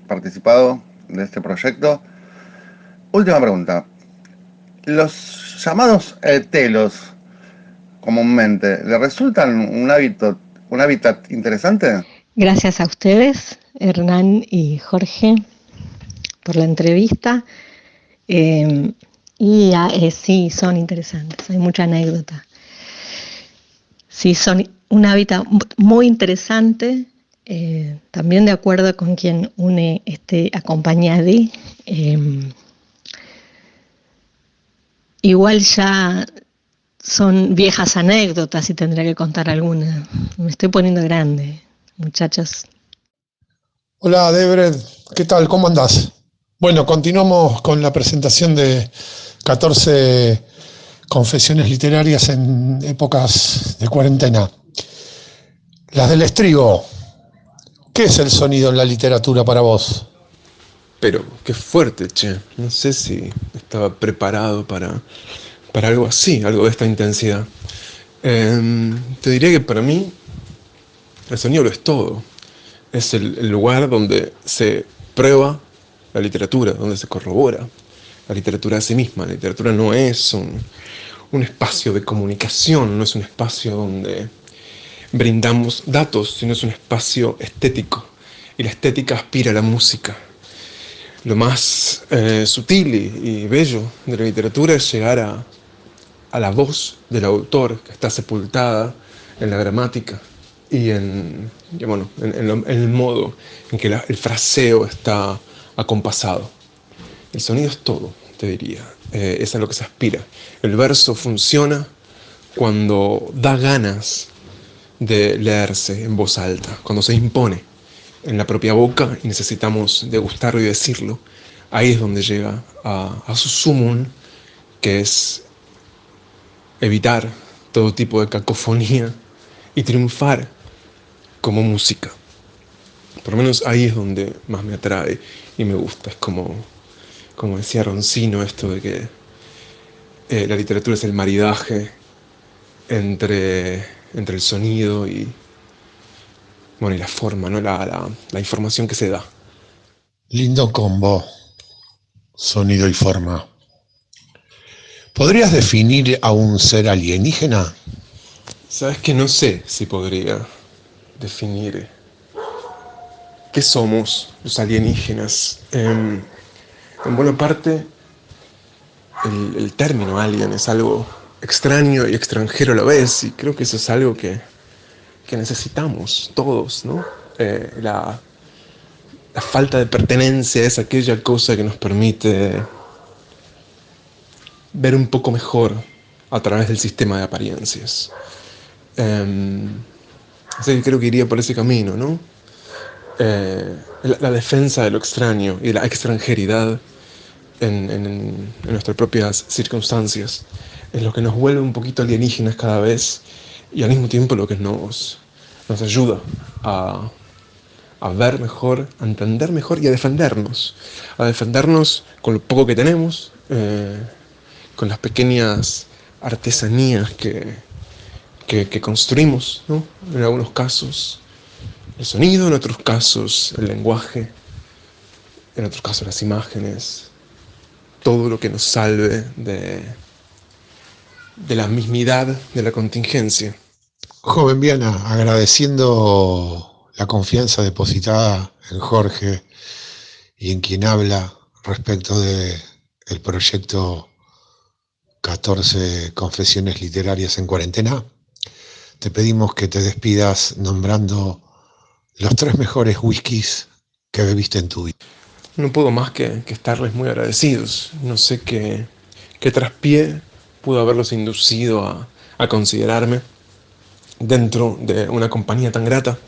participado de este proyecto. Última pregunta. Los llamados telos, comúnmente, ¿le resultan un hábitat interesante? Gracias a ustedes, Hernán y Jorge, por la entrevista. Sí, son interesantes, hay mucha anécdota. Sí, son un hábitat muy interesante, también de acuerdo con quien une acompañado. Igual ya son viejas anécdotas y tendré que contar alguna. Me estoy poniendo grande, muchachos. Hola, Debred, ¿qué tal? ¿Cómo andás? Bueno, continuamos con la presentación de 14 confesiones literarias en épocas de cuarentena. Las del estribo. ¿Qué es el sonido en la literatura para vos? Pero qué fuerte, che. No sé si estaba preparado para algo así, algo de esta intensidad. Te diría que para mí el sonido lo es todo. Es el lugar donde se prueba la literatura, donde se corrobora la literatura a sí misma. La literatura no es un espacio de comunicación, no es un espacio donde brindamos datos, sino es un espacio estético. Y la estética aspira a la música. Lo más sutil y bello de la literatura es llegar a la voz del autor, que está sepultada en la gramática y en el modo en que el fraseo está acompasado. El sonido es todo, te diría. Es a lo que se aspira. El verso funciona cuando da ganas de leerse en voz alta, cuando se impone en la propia boca y necesitamos degustarlo y decirlo. Ahí es donde llega a su sumum, que es evitar todo tipo de cacofonía y triunfar como música. Por lo menos ahí es donde más me atrae y me gusta. Es como decía Roncino, esto de que la literatura es el maridaje entre el sonido y la forma, ¿no? La información que se da. Lindo combo, sonido y forma. ¿Podrías definir a un ser alienígena? Sabes que no sé si podría definir qué somos los alienígenas. En buena parte, el término alien es algo extraño y extranjero a la vez, y creo que eso es algo que necesitamos todos, ¿no? La falta de pertenencia es aquella cosa que nos permite ver un poco mejor a través del sistema de apariencias. Así que creo que iría por ese camino, ¿no? La defensa de lo extraño y de la extranjeridad en nuestras propias circunstancias es lo que nos vuelve un poquito alienígenas cada vez, y al mismo tiempo lo que nos ayuda a ver mejor, a entender mejor y a defendernos con lo poco que tenemos, con las pequeñas artesanías que construimos, ¿no? En algunos casos el sonido, en otros casos el lenguaje, en otros casos las imágenes, todo lo que nos salve de la mismidad de la contingencia. Joven Viana, agradeciendo la confianza depositada en Jorge y en quien habla respecto del proyecto 14 confesiones literarias en cuarentena, te pedimos que te despidas nombrando los 3 mejores whiskies que bebiste en tu vida. No puedo más que estarles muy agradecidos. No sé qué traspié pudo haberlos inducido a considerarme dentro de una compañía tan grata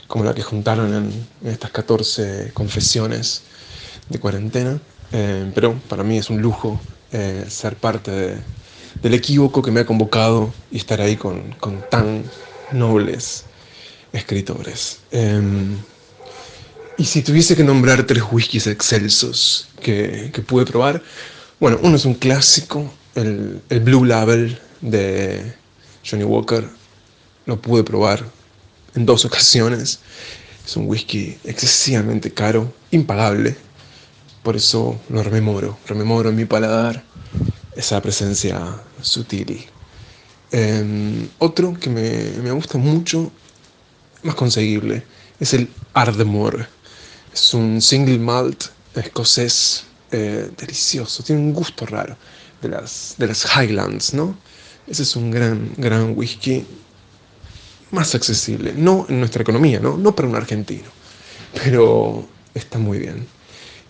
como la que juntaron en estas 14 confesiones de cuarentena. Pero para mí es un lujo ser parte del equívoco que me ha convocado y estar ahí con tan nobles escritores. Y si tuviese que nombrar 3 whiskies excelsos que pude probar, bueno, uno es un clásico, el Blue Label de Johnnie Walker. Lo pude probar en 2 ocasiones. Es un whisky excesivamente caro, impagable. Por eso lo rememoro en mi paladar esa presencia sutil. Otro que me gusta mucho, más conseguible, es el Ardmore. Es un single malt escocés delicioso, tiene un gusto raro de las Highlands, ¿no? Ese es un gran whisky, más accesible, no en nuestra economía, no para un argentino, pero está muy bien.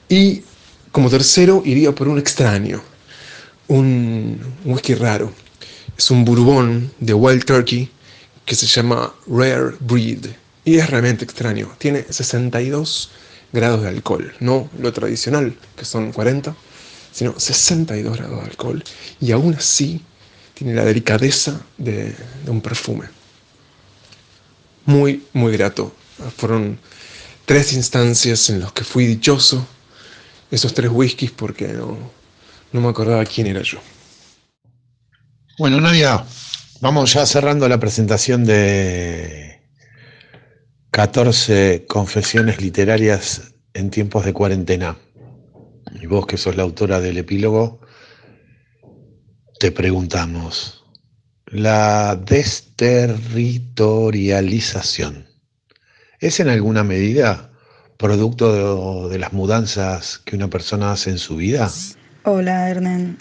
Y como tercero iría por un extraño, un whisky raro. Es un bourbon de Wild Turkey que se llama Rare Breed y es realmente extraño. Tiene 62 grados de alcohol, no lo tradicional, que son 40, sino 62 grados de alcohol, y aún así tiene la delicadeza de un perfume. Muy, muy grato. Fueron 3 instancias en las que fui dichoso, esos 3 whiskies, porque no me acordaba quién era yo. Bueno, Nadia, vamos ya cerrando la presentación de 14 confesiones literarias en tiempos de cuarentena. Y vos, que sos la autora del epílogo, te preguntamos, ¿la desterritorialización es en alguna medida producto de las mudanzas que una persona hace en su vida? Hola, Hernán.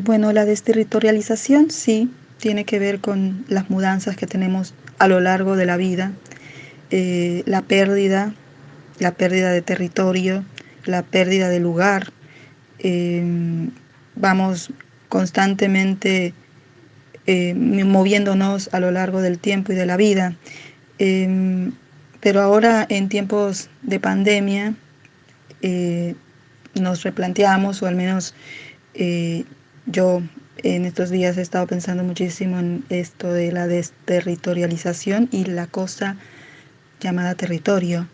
Bueno, la desterritorialización sí tiene que ver con las mudanzas que tenemos a lo largo de la vida, la pérdida de territorio, la pérdida de lugar. Vamos constantemente moviéndonos a lo largo del tiempo y de la vida. Pero ahora, en tiempos de pandemia, nos replanteamos, o al menos yo en estos días he estado pensando muchísimo en esto de la desterritorialización y la cosa llamada territorio.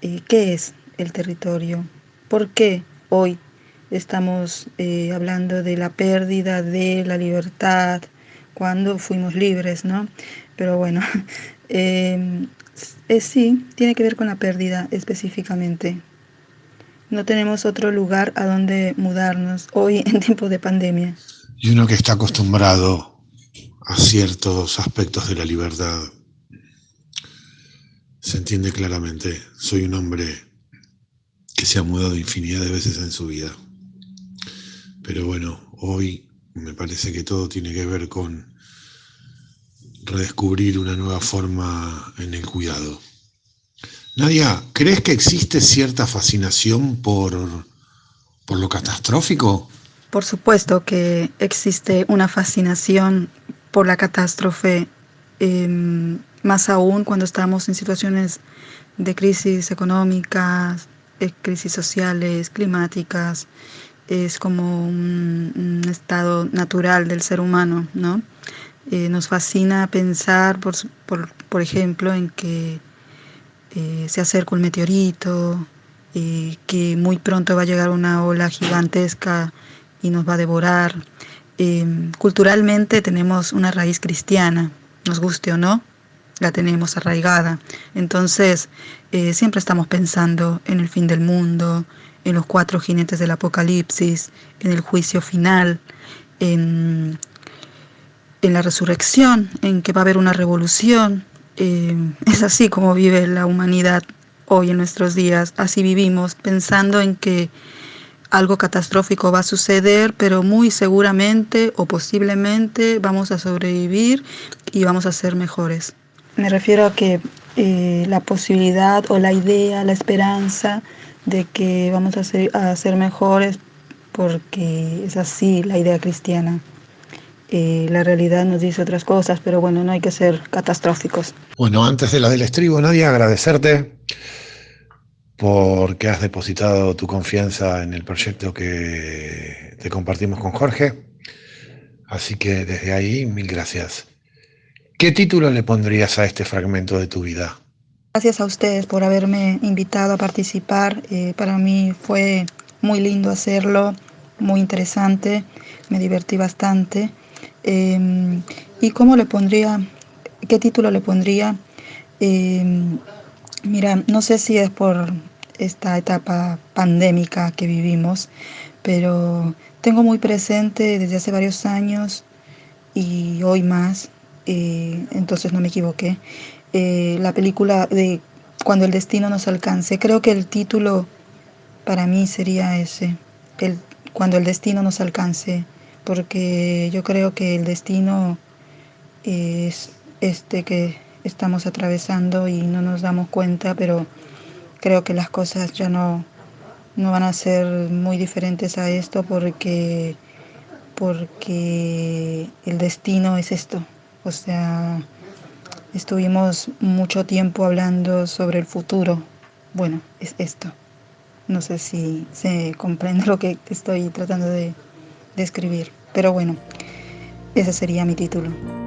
¿Qué es el territorio? ¿Por qué hoy estamos hablando de la pérdida de la libertad cuando fuimos libres, ¿no? Pero bueno, sí, tiene que ver con la pérdida específicamente. No tenemos otro lugar a donde mudarnos hoy en tiempos de pandemia. Y uno que está acostumbrado a ciertos aspectos de la libertad, se entiende claramente. Soy un hombre que se ha mudado infinidad de veces en su vida. Pero bueno, hoy me parece que todo tiene que ver con redescubrir una nueva forma en el cuidado. Nadia, ¿crees que existe cierta fascinación por lo catastrófico? Por supuesto que existe una fascinación por la catástrofe, más aún cuando estamos en situaciones de crisis económicas, crisis sociales, climáticas. Es como un estado natural del ser humano, ¿no? Nos fascina pensar, por ejemplo, en que se acerca un meteorito, que muy pronto va a llegar una ola gigantesca y nos va a devorar. Culturalmente tenemos una raíz cristiana, nos guste o no, la tenemos arraigada. Entonces, siempre estamos pensando en el fin del mundo, en los 4 jinetes del apocalipsis, en el juicio final, en la resurrección, en que va a haber una revolución. Es así como vive la humanidad hoy en nuestros días. Así vivimos, pensando en que algo catastrófico va a suceder, pero muy seguramente o posiblemente vamos a sobrevivir y vamos a ser mejores. Me refiero a que la posibilidad o la idea, la esperanza de que vamos a ser mejores, porque es así la idea cristiana. La realidad nos dice otras cosas, pero bueno, no hay que ser catastróficos. Bueno, antes de la del estribo, Nadia, agradecerte porque has depositado tu confianza en el proyecto que te compartimos con Jorge. Así que desde ahí, mil gracias. ¿Qué título le pondrías a este fragmento de tu vida? Gracias a ustedes por haberme invitado a participar. Para mí fue muy lindo hacerlo, muy interesante, me divertí bastante. ¿Y cómo le pondría? ¿Qué título le pondría? Mira, no sé si es por esta etapa pandémica que vivimos, pero tengo muy presente desde hace varios años y hoy más, entonces no me equivoqué, la película de Cuando el destino nos alcance. Creo que el título para mí sería ese, Cuando el destino nos alcance, porque yo creo que el destino es este que estamos atravesando y no nos damos cuenta, pero creo que las cosas ya no van a ser muy diferentes a esto, porque el destino es esto. O sea, estuvimos mucho tiempo hablando sobre el futuro. Bueno, es esto. No sé si se comprende lo que estoy tratando de escribir, pero bueno, ese sería mi título.